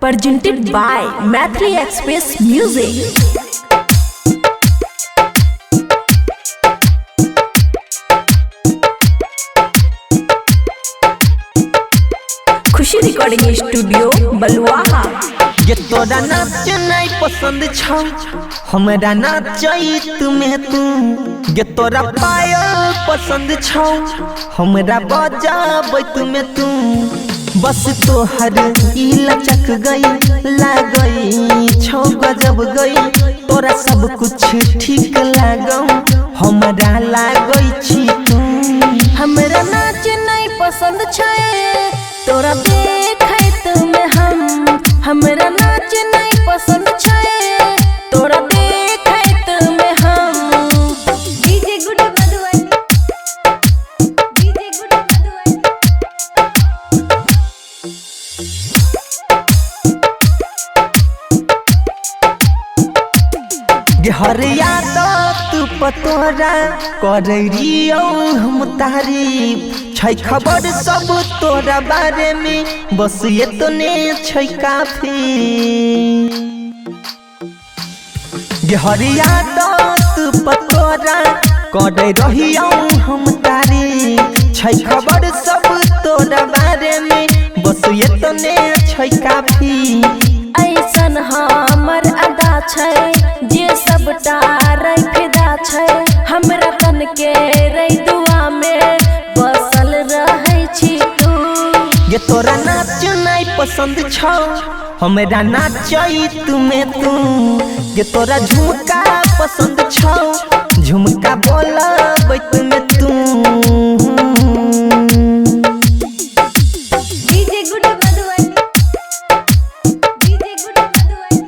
presented by Mathli Express Music. Khushi recording studio Baluaha. ये तोरा नाच नहीं पसंद छौ, हमरा नाचई तुम्हें तू। ये तोरा पायल पसंद छौ, हमरा बजाबै तुम्हें तू। बस तोहर ई लचक गई लागई छौ गजब गई। तोरा सब कुछ ठीक लागौ, हमरा लागई छी तू। हमरा नाच नहीं पसंद छै, तोरा देखै तुम्हें हमरा नाच नहीं पसंद छै, तोरा देखै तुम्हें हम। DJ good Madhubani, DJ good Madhubani. हरिया तू पतोरा करे रियो हम तारीफ छै। खबर सब तोरा बारे में, बस ये तो ने छै काफी। हरिया तू पतोरा करे रहियो हम तारीफ छै। खबर सब तोरा बारे में, बस ये तो ने छै काफी। ऐसन हमर अदा छै, जे सबटा रै फिदा छै। हमरा तन के रै दुआ में बसल रहै छी तू। ये तोरा नाच नहीं पसंद छौ, हमरा नाचई तुम्हें तू। ये तोरा झुमका पसंद छौ, झुमका बोलबै तुम्हें तू। DJ good Madhubani, DJ good Madhubani.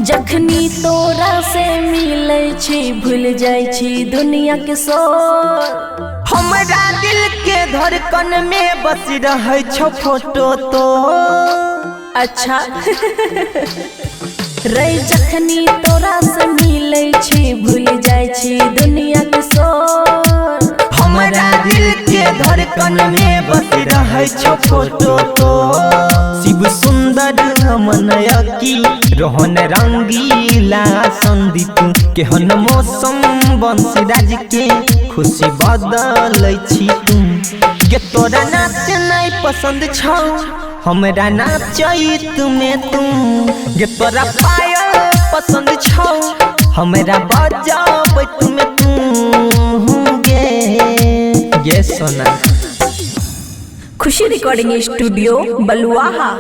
जखनी तोरा से मिलै छी, भूल जाइ छी दुनिया के शोर। हमरा दिल के धड़कन में बस रहै छौ फोटो तो। अच्छा रे जखनी तोरा से मिलै छी, भूल जाइ छी दुनिया के शोर। हमरा दिल के धड़कन में बस रहै छौ फोटो तो। शिव सुंदर मनयकी रोहन रंगीला संदीप केहन मौसम बंसीराज के खुशी बदलै छी तू। ये तोरा नाच नहीं पसंद छौ, हमरा नाचई तुम्हें तू। ये तोरा पायल पसंद छौ, हमरा बजाबै तुम्हें तू। ये सोना। खुशी रिकॉर्डिंग स्टूडियो बलुआहा।